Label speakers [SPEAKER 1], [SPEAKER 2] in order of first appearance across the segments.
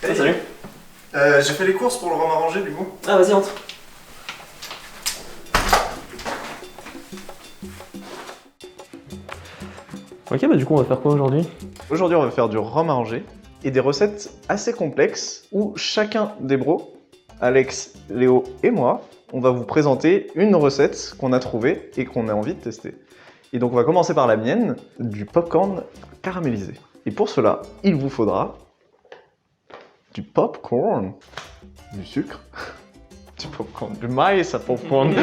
[SPEAKER 1] Hey, salut.
[SPEAKER 2] J'ai fait les courses pour le rhum arrangé du coup.
[SPEAKER 1] Ah, vas-y, entre. Ok, bah du coup, on va faire quoi aujourd'hui?
[SPEAKER 2] Aujourd'hui, on va faire du rhum arrangé et des recettes assez complexes où chacun des bros, Alex, Léo et moi, on va vous présenter une recette qu'on a trouvée et qu'on a envie de tester. Et donc, on va commencer par la mienne, du popcorn caramélisé. Et pour cela, il vous faudra du popcorn, du sucre, du popcorn, du maïs à popcorn.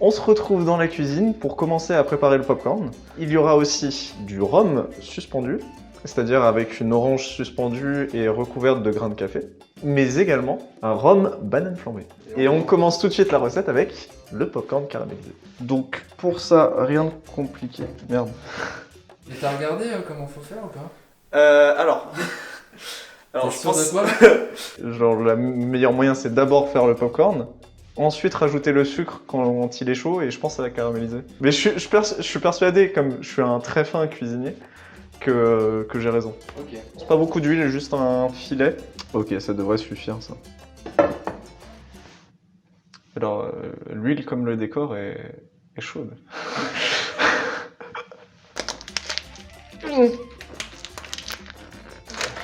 [SPEAKER 2] On se retrouve dans la cuisine pour commencer à préparer le popcorn. Il y aura aussi du rhum suspendu, c'est-à-dire avec une orange suspendue et recouverte de grains de café, mais également un rhum banane flambée. Et on commence tout de suite la recette avec le popcorn caramélisé. Donc pour ça, rien de compliqué. Merde.
[SPEAKER 3] Et t'as regardé comment faut faire ou pas?
[SPEAKER 2] Alors
[SPEAKER 3] T'es
[SPEAKER 2] je
[SPEAKER 3] sûr
[SPEAKER 2] pense
[SPEAKER 3] de quoi là?
[SPEAKER 2] genre le meilleur moyen c'est d'abord faire le popcorn, ensuite rajouter le sucre quand il est chaud et je pense que ça va caraméliser. Mais je suis persuadé, comme je suis un très fin cuisinier, que j'ai raison.
[SPEAKER 3] Ok.
[SPEAKER 2] C'est pas beaucoup d'huile, juste un filet. Ok, ça devrait suffire ça. Alors l'huile comme le décor est chaude.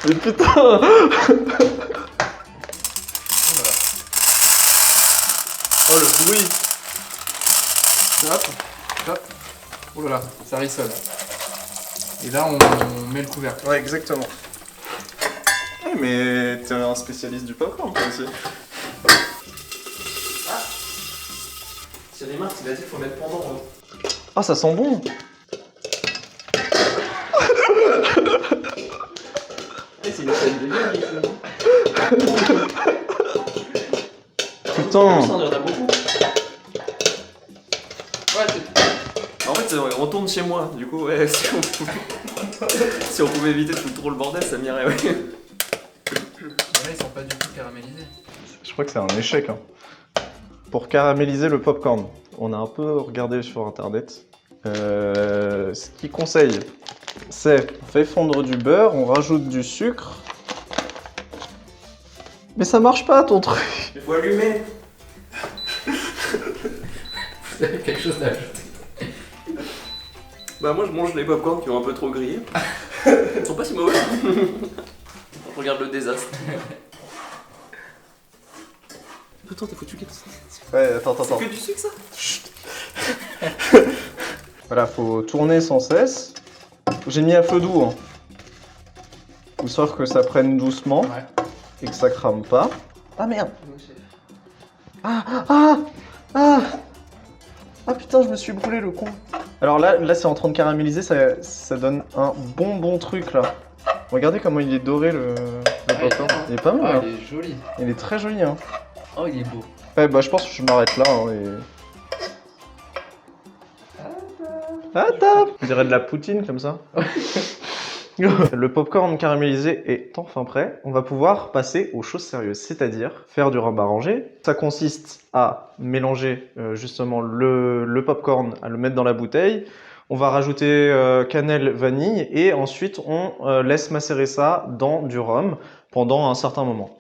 [SPEAKER 2] Mais putain.
[SPEAKER 3] Voilà.
[SPEAKER 2] Oh le bruit.
[SPEAKER 3] Hop, hop. Oh là là, ça rissole. Et là, on met le couvercle.
[SPEAKER 2] Ouais, exactement. Ouais, mais t'es un spécialiste du popcorn toi aussi.
[SPEAKER 1] Thierry Marx, il a dit qu'il faut mettre pendant.
[SPEAKER 2] Ah, ça sent bon.
[SPEAKER 1] C'est une scène de guerre, ici.
[SPEAKER 2] Putain.
[SPEAKER 1] Il y en a beaucoup.
[SPEAKER 3] Ouais,
[SPEAKER 1] En fait, on tourne chez moi, du coup, ouais, si on pouvait éviter de foutre trop le bordel, ça m'irait, ouais.
[SPEAKER 3] là, ils sont pas du tout caramélisés.
[SPEAKER 2] Je crois que c'est un échec. Hein. Pour caraméliser le popcorn, on a un peu regardé sur internet. Ce qu'il conseille, c'est on fait fondre du beurre, on rajoute du sucre. Mais ça marche pas ton truc.
[SPEAKER 1] Il faut allumer.
[SPEAKER 3] Vous avez quelque chose à ajouter?
[SPEAKER 1] Bah, moi, je mange les popcorns qui ont un peu trop grillé. Ils sont pas si mauvais. Je regarde le désastre. Attends, t'as foutu quelque chose?
[SPEAKER 2] Ouais, attends.
[SPEAKER 1] C'est que du sucre, ça?
[SPEAKER 2] Voilà, faut tourner sans cesse. J'ai mis à feu doux. Hein. Histoire que ça prenne doucement
[SPEAKER 3] Ouais.
[SPEAKER 2] et que ça crame pas. Ah merde. Ah putain, je me suis brûlé le con. Alors là c'est en train de caraméliser, ça donne un bon truc là. Regardez comment il est doré le popcorn. Il est pas mal.
[SPEAKER 3] Ah,
[SPEAKER 2] Hein.
[SPEAKER 3] il est joli.
[SPEAKER 2] Il est très joli. Hein.
[SPEAKER 3] Oh, il est beau.
[SPEAKER 2] Ouais, bah je pense que je m'arrête là. Hein, Ah, top. On dirait de la poutine comme ça. Le popcorn caramélisé est enfin prêt. On va pouvoir passer aux choses sérieuses, c'est-à-dire faire du rhum arrangé. Ça consiste à mélanger justement le popcorn, à le mettre dans la bouteille. On va rajouter cannelle, vanille et ensuite on laisse macérer ça dans du rhum pendant un certain moment.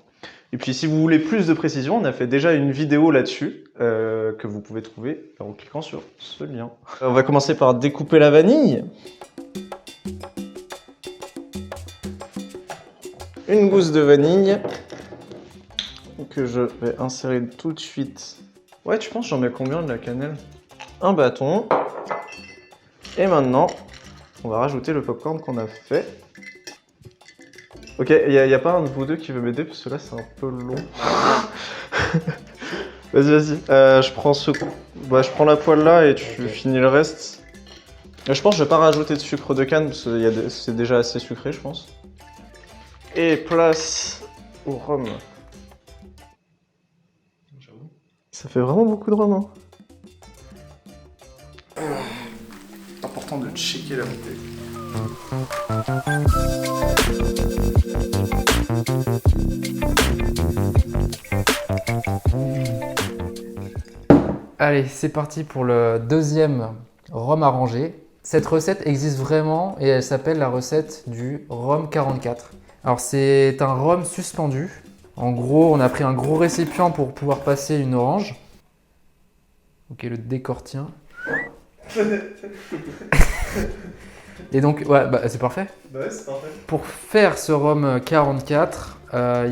[SPEAKER 2] Et puis si vous voulez plus de précision, on a fait déjà une vidéo là-dessus que vous pouvez trouver en cliquant sur ce lien. On va commencer par découper la vanille. Une gousse de vanille que je vais insérer tout de suite. Ouais, tu penses j'en mets combien de la cannelle? Un bâton. Et maintenant, on va rajouter le popcorn qu'on a fait. Ok, il n'y a pas un de vous deux qui veut m'aider parce que là c'est un peu long. Vas-y. Je prends je prends la poêle là et tu finis le reste. Je pense que je vais pas rajouter de sucre de canne parce que c'est déjà assez sucré, je pense. Et place au rhum. Ça fait vraiment beaucoup de rhum. Hein. Important de checker la bouteille.
[SPEAKER 3] Allez, c'est parti pour le deuxième rhum arrangé. Cette recette existe vraiment et elle s'appelle la recette du rhum 44. Alors c'est un rhum suspendu. En gros, on a pris un gros récipient pour pouvoir passer une orange. Ok, le décor tient. Et donc, ouais, bah, c'est parfait.
[SPEAKER 2] Bah ouais, c'est parfait.
[SPEAKER 3] Pour faire ce rhum 44,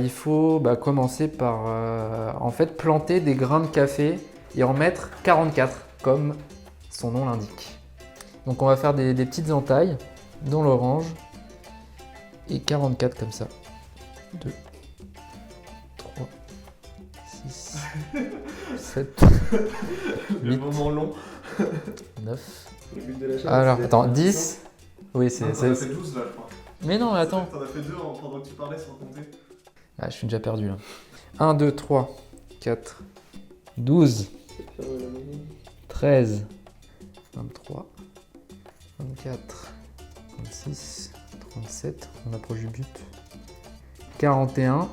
[SPEAKER 3] il faut commencer par en fait planter des grains de café et en mettre 44, comme son nom l'indique. Donc on va faire des petites entailles dans l'orange et 44 comme ça. 2, 3, 6, 7,
[SPEAKER 2] Le
[SPEAKER 3] 8,
[SPEAKER 2] moment long.
[SPEAKER 3] 9.
[SPEAKER 2] Le but de la chaîne,
[SPEAKER 3] Alors,
[SPEAKER 2] c'est-
[SPEAKER 3] attends, 10. Oui, c'est...
[SPEAKER 2] Non, t'en as fait 12 là, je crois.
[SPEAKER 3] Mais non, attends.
[SPEAKER 2] T'en as fait 2 pendant que tu parlais sans compter.
[SPEAKER 3] Ah, je suis déjà perdu là. 1, 2, 3, 4, 12, 13, 23, 24, 26, 37, on approche du but. 41,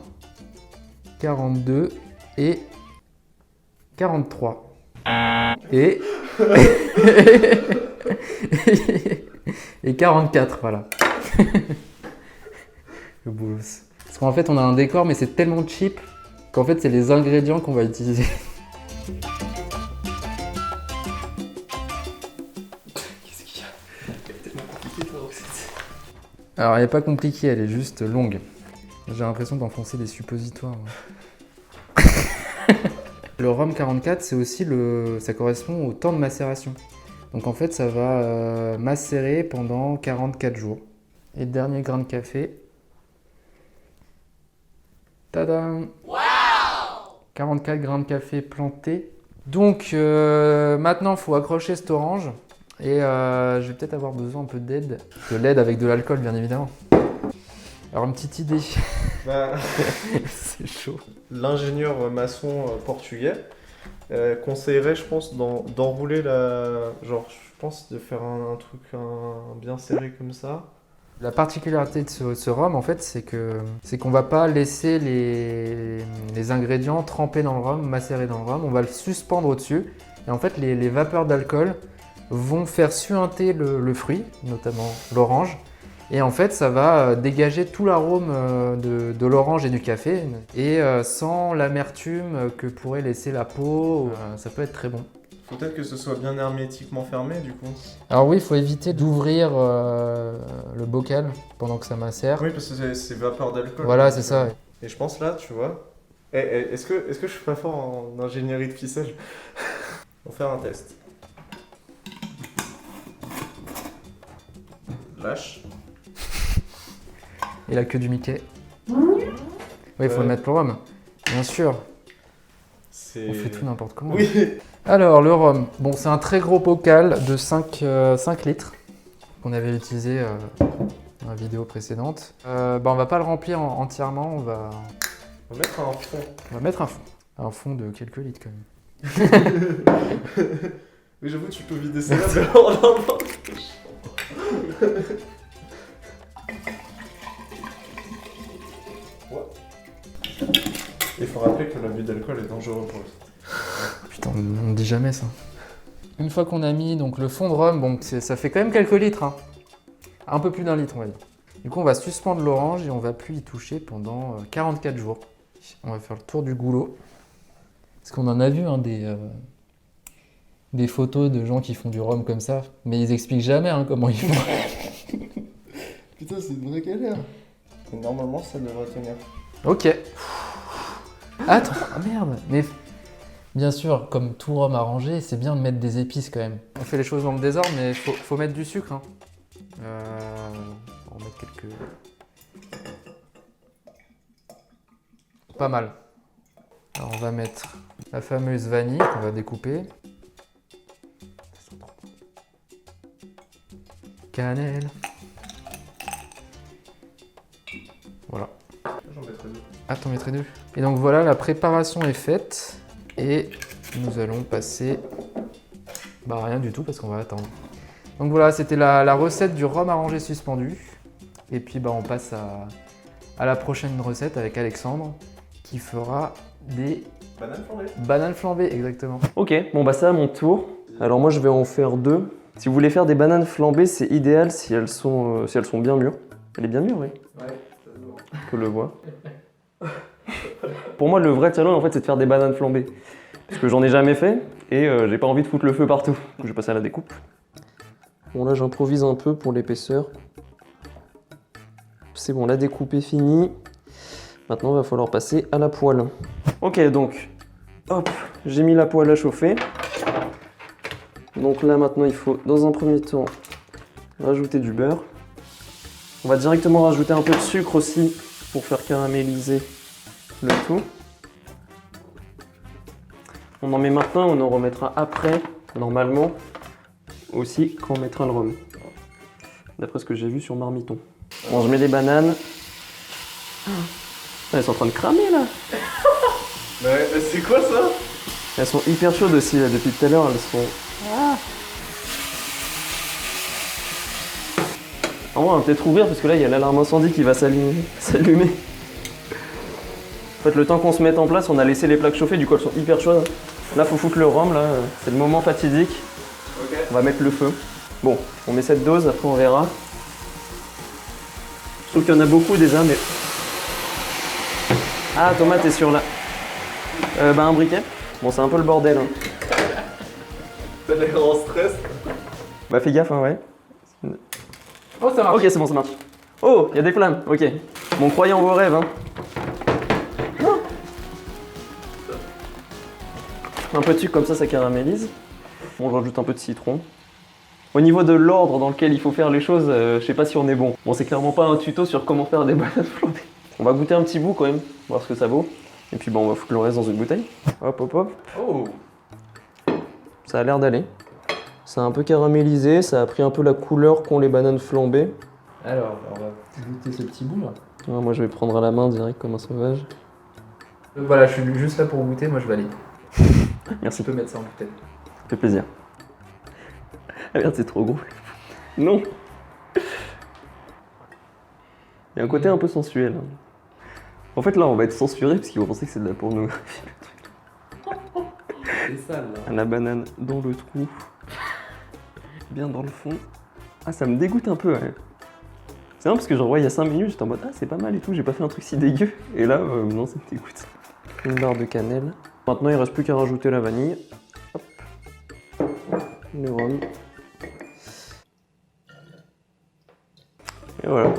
[SPEAKER 3] 42 et 43. Et... et 44, voilà. Le boulot. Parce qu'en fait, on a un décor, mais c'est tellement cheap qu'en fait, c'est les ingrédients qu'on va utiliser.
[SPEAKER 1] Qu'est-ce qu'il y a? Elle est tellement compliquée ta recette.
[SPEAKER 3] Alors, elle n'est pas compliquée, elle est juste longue. J'ai l'impression d'enfoncer des suppositoires. Ouais. Le rhum 44, c'est aussi ça correspond au temps de macération. Donc en fait, ça va macérer pendant 44 jours. Et dernier grain de café. Tadam! Wow! 44 grains de café plantés. Donc maintenant, il faut accrocher cette orange. Et je vais peut-être avoir besoin un peu d'aide. De l'aide avec de l'alcool, bien évidemment. Alors, une petite idée.
[SPEAKER 2] Bah,
[SPEAKER 3] C'est chaud.
[SPEAKER 2] l'ingénieur maçon portugais conseillerait, je pense, d'enrouler la. Genre, je pense de faire un truc bien serré comme ça.
[SPEAKER 3] La particularité de ce rhum, en fait, c'est qu'on va pas laisser les ingrédients trempés dans le rhum, macérer dans le rhum. On va le suspendre au-dessus. Et en fait, les vapeurs d'alcool vont faire suinter le fruit, notamment l'orange. Et en fait, ça va dégager tout l'arôme de l'orange et du café. Et sans l'amertume que pourrait laisser la peau, ça peut être très bon.
[SPEAKER 2] Faut peut-être que ce soit bien hermétiquement fermé, du coup.
[SPEAKER 3] Alors oui, il faut éviter d'ouvrir le bocal pendant que ça macère.
[SPEAKER 2] Oui, parce que c'est vapeur d'alcool.
[SPEAKER 3] Voilà,
[SPEAKER 2] donc,
[SPEAKER 3] c'est ça.
[SPEAKER 2] Et je pense là, tu vois. Est-ce que je suis pas fort en ingénierie de fissage? On va faire un test. Lâche.
[SPEAKER 3] Et la queue du Mickey. Oui, il faut le mettre pour le rhum. Bien sûr, on fait tout n'importe comment.
[SPEAKER 2] Oui.
[SPEAKER 3] Alors, le rhum. Bon, c'est un très gros bocal de 5 litres qu'on avait utilisé dans la vidéo précédente. On va pas le remplir entièrement, on va
[SPEAKER 2] mettre un fond.
[SPEAKER 3] mettre un fond. Un fond de quelques litres quand même.
[SPEAKER 2] Oui, j'avoue, tu peux vider ça là, mais alors là, non. Il faut rappeler que l'abus d'alcool est dangereux pour le.
[SPEAKER 3] Putain, on ne dit jamais ça. Une fois qu'on a mis donc, le fond de rhum, bon, ça fait quand même quelques litres. Hein. Un peu plus d'un litre, on va dire. Du coup, on va suspendre l'orange et on va plus y toucher pendant 44 jours. On va faire le tour du goulot. Parce qu'on en a vu des photos de gens qui font du rhum comme ça, mais ils expliquent jamais comment ils font.
[SPEAKER 2] Putain, c'est une vraie galère. Normalement, ça devrait tenir.
[SPEAKER 3] Ok. Attends, ah merde. Mais bien sûr, comme tout rhum arrangé, c'est bien de mettre des épices quand même. On fait les choses dans le désordre, mais faut mettre du sucre. Hein. On va mettre quelques... Pas mal. Alors on va mettre la fameuse vanille qu'on va découper. Cannelle. Voilà.
[SPEAKER 2] J'en mettrai deux.
[SPEAKER 3] Ah, t'en mettrais deux. Et donc voilà, la préparation est faite. Et nous allons passer... Bah rien du tout parce qu'on va attendre. Donc voilà, c'était la recette du rhum arrangé suspendu. Et puis bah on passe à la prochaine recette avec Alexandre qui fera des
[SPEAKER 2] Banane flambée.
[SPEAKER 3] bananes flambées, exactement.
[SPEAKER 1] Ok, bon bah c'est à mon tour. Alors moi je vais en faire deux.
[SPEAKER 4] Si vous voulez faire des bananes flambées, c'est idéal si elles sont bien mûres. Elle est bien mûre, oui.
[SPEAKER 3] Ouais,
[SPEAKER 4] On le voit. Pour moi, le vrai challenge, en fait, c'est de faire des bananes flambées. Parce que j'en ai jamais fait et j'ai pas envie de foutre le feu partout. Je vais passer à la découpe. Bon, là, j'improvise un peu pour l'épaisseur. C'est bon, la découpe est finie. Maintenant, il va falloir passer à la poêle. Ok, donc, hop, j'ai mis la poêle à chauffer. Donc là, maintenant, il faut, dans un premier temps, rajouter du beurre. On va directement rajouter un peu de sucre aussi pour faire caraméliser le tout. On en met maintenant, on en remettra après, normalement, aussi quand on mettra le rhum. D'après ce que j'ai vu sur Marmiton. Bon, je mets les bananes. Elles sont en train de cramer là.
[SPEAKER 2] Mais c'est quoi ça?
[SPEAKER 4] Elles sont hyper chaudes aussi là, depuis tout à l'heure, elles sont... En vrai, on va peut-être ouvrir parce que là, il y a l'alarme incendie qui va s'allumer. En fait, le temps qu'on se mette en place, on a laissé les plaques chauffer, du coup elles sont hyper chaudes. Là, faut foutre le rhum, là, c'est le moment fatidique.
[SPEAKER 1] Ok.
[SPEAKER 4] On va mettre le feu. Bon, on met cette dose, après on verra. Je trouve qu'il y en a beaucoup déjà, mais... Ah, Thomas, t'es sur là. Un briquet. Bon, c'est un peu le bordel. Hein.
[SPEAKER 1] T'as l'air en stress.
[SPEAKER 4] Bah, fais gaffe, hein, ouais.
[SPEAKER 3] Oh, ça marche.
[SPEAKER 4] Ok, c'est bon, ça marche. Oh, il y a des flammes, ok. Bon, croyez en vos rêves, hein. Un peu de sucre comme ça caramélise. Bon, je rajoute un peu de citron. Au niveau de l'ordre dans lequel il faut faire les choses, je sais pas si on est bon. Bon, c'est clairement pas un tuto sur comment faire des bananes flambées. On va goûter un petit bout quand même, voir ce que ça vaut. Et puis bon, on va foutre le reste dans une bouteille. Hop, hop, hop.
[SPEAKER 3] Oh.
[SPEAKER 4] Ça a l'air d'aller. Ça a un peu caramélisé, ça a pris un peu la couleur qu'ont les bananes flambées.
[SPEAKER 3] Alors, on va goûter ce petit bout là.
[SPEAKER 4] Ouais, moi, je vais prendre à la main direct comme un sauvage.
[SPEAKER 3] Donc voilà, je suis juste là pour goûter, moi je valide.
[SPEAKER 4] Merci,
[SPEAKER 3] Tu peux mettre ça en bouteille.
[SPEAKER 4] ça fait plaisir. Ah merde, c'est trop gros. Non. Il y a un côté un peu sensuel. Hein. En fait, là, on va être censuré parce qu'ils vont penser que c'est de la pornographie.
[SPEAKER 3] C'est sale là.
[SPEAKER 4] La banane dans le trou. Bien dans le fond. Ah, ça me dégoûte un peu, ouais. C'est vrai parce que genre, ouais, il y a 5 minutes, j'étais en mode ah, c'est pas mal et tout, j'ai pas fait un truc si dégueu. Et là, non, ça me dégoûte. Une barre de cannelle. Maintenant, il reste plus qu'à rajouter la vanille. Hop. Le rhum. Et voilà.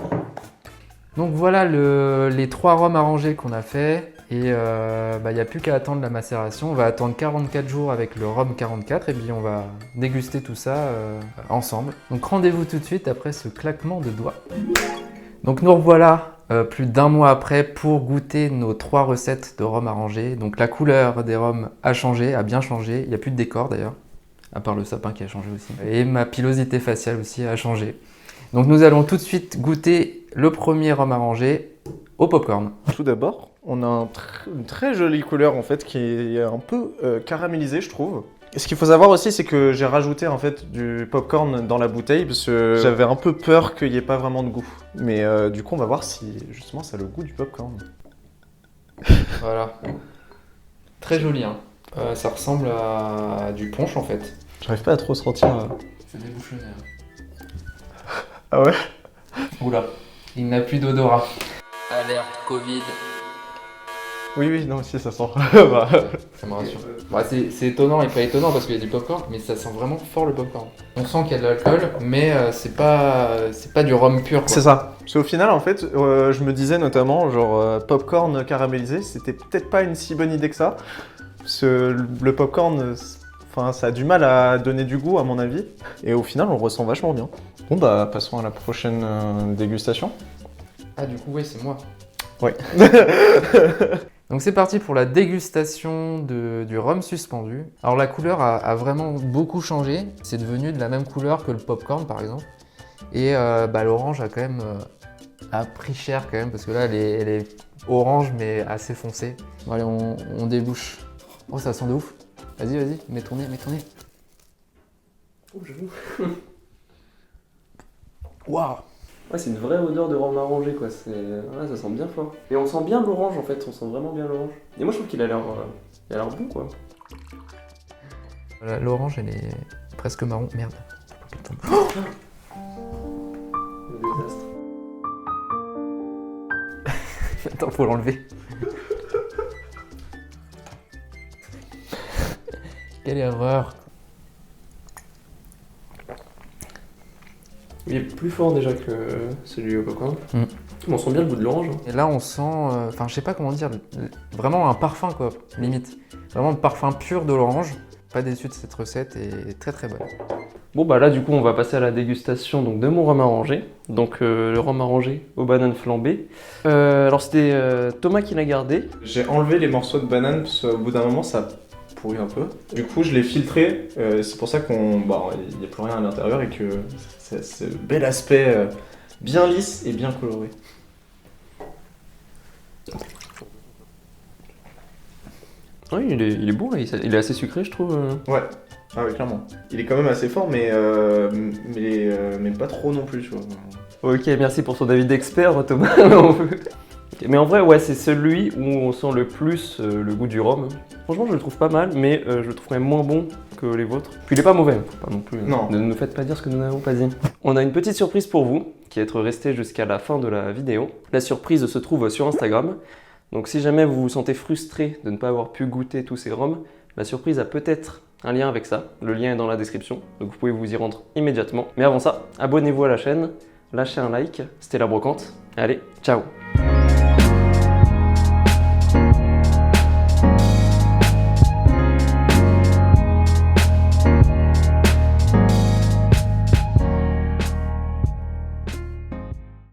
[SPEAKER 3] Donc voilà les 3 rhums arrangés qu'on a fait. Et il n'y a plus qu'à attendre la macération. On va attendre 44 jours avec le rhum 44 et puis on va déguster tout ça ensemble. Donc rendez-vous tout de suite après ce claquement de doigts. Donc nous revoilà plus d'1 mois après pour goûter nos 3 recettes de rhum arrangé. Donc la couleur des rhums a changé, a bien changé. Il n'y a plus de décor d'ailleurs, à part le sapin qui a changé aussi. Et ma pilosité faciale aussi a changé. Donc nous allons tout de suite goûter le premier rhum arrangé au popcorn.
[SPEAKER 2] Tout d'abord, on a une très jolie couleur en fait qui est un peu caramélisée, je trouve. Et ce qu'il faut savoir aussi, c'est que j'ai rajouté en fait du popcorn dans la bouteille parce que j'avais un peu peur qu'il n'y ait pas vraiment de goût. Mais du coup, on va voir si justement ça a le goût du popcorn.
[SPEAKER 3] Voilà. Très joli, hein. Ça ressemble à du punch en fait.
[SPEAKER 2] J'arrive pas à trop sentir.
[SPEAKER 3] C'est débouchonné.
[SPEAKER 2] Ah ouais?
[SPEAKER 3] Oula, il n'a plus d'odorat. Alerte Covid.
[SPEAKER 2] Oui, non, si, ça sent. Bah,
[SPEAKER 3] Ça me rassure. Bah, c'est étonnant et pas étonnant parce qu'il y a du popcorn, mais ça sent vraiment fort le popcorn. On sent qu'il y a de l'alcool, mais c'est pas du rhum pur, quoi.
[SPEAKER 2] c'est ça. Parce qu'au final, en fait, je me disais notamment, genre, popcorn caramélisé, c'était peut-être pas une si bonne idée que ça. Parce que le popcorn, enfin, ça a du mal à donner du goût, à mon avis. Et au final, on le ressent vachement bien. Bon, bah, passons à la prochaine dégustation.
[SPEAKER 3] Ah, du coup, oui, c'est moi.
[SPEAKER 2] Oui.
[SPEAKER 3] Donc c'est parti pour la dégustation du rhum suspendu. Alors la couleur a vraiment beaucoup changé. C'est devenu de la même couleur que le popcorn par exemple. Et l'orange a quand même a pris cher quand même parce que là elle est orange mais assez foncée. Bon, allez, on débouche. Oh, ça sent de ouf. Vas-y, mets ton nez.
[SPEAKER 4] Oh, j'avoue. Waouh! Ouais, c'est une vraie odeur de rhum arrangé, quoi. Ouais, ça sent bien fort. Et on sent bien l'orange, en fait. On sent vraiment bien l'orange. Et moi, je trouve qu'il a l'air bon, quoi.
[SPEAKER 3] L'orange, elle est presque marron. Merde.
[SPEAKER 4] Le désastre.
[SPEAKER 3] Attends, faut l'enlever. Quelle erreur.
[SPEAKER 4] Il est plus fort déjà que celui au coco.
[SPEAKER 3] Mm.
[SPEAKER 4] On sent bien le goût de l'orange.
[SPEAKER 3] Et là, on sent, enfin, je sais pas comment dire, vraiment un parfum, quoi, limite. Vraiment le parfum pur de l'orange. Pas déçu de cette recette et très très bonne.
[SPEAKER 4] Bon bah là du coup on va passer à la dégustation donc, de mon rhum arrangé. Donc le rhum arrangé aux bananes flambées. Alors c'était Thomas qui l'a gardé.
[SPEAKER 2] J'ai enlevé les morceaux de banane parce qu'au bout d'un moment ça pourrit un peu. Du coup je l'ai filtré, c'est pour ça qu'on, il n'y a plus rien à l'intérieur et que c'est ce bel aspect bien lisse et bien coloré.
[SPEAKER 4] Oui il est bon là, il est assez sucré je trouve.
[SPEAKER 2] Ouais. Ah oui, clairement. Il est quand même assez fort, mais pas trop non plus, tu vois.
[SPEAKER 4] Ok merci pour ton avis d'expert Thomas. Ok, mais en vrai ouais c'est celui où on sent le plus le goût du rhum. Franchement je le trouve pas mal mais je le trouve quand même moins bon que les vôtres. Puis il est pas mauvais, faut pas non plus.
[SPEAKER 2] Non.
[SPEAKER 4] Ne nous faites pas dire ce que nous n'avons pas dit. On a une petite surprise pour vous qui est resté jusqu'à la fin de la vidéo. La surprise se trouve sur Instagram. Donc si jamais vous vous sentez frustré de ne pas avoir pu goûter tous ces rhums, la surprise a peut-être un lien avec ça. Le lien est dans la description, donc vous pouvez vous y rendre immédiatement. Mais avant ça, abonnez-vous à la chaîne, lâchez un like. C'était La Brocante. Allez, ciao!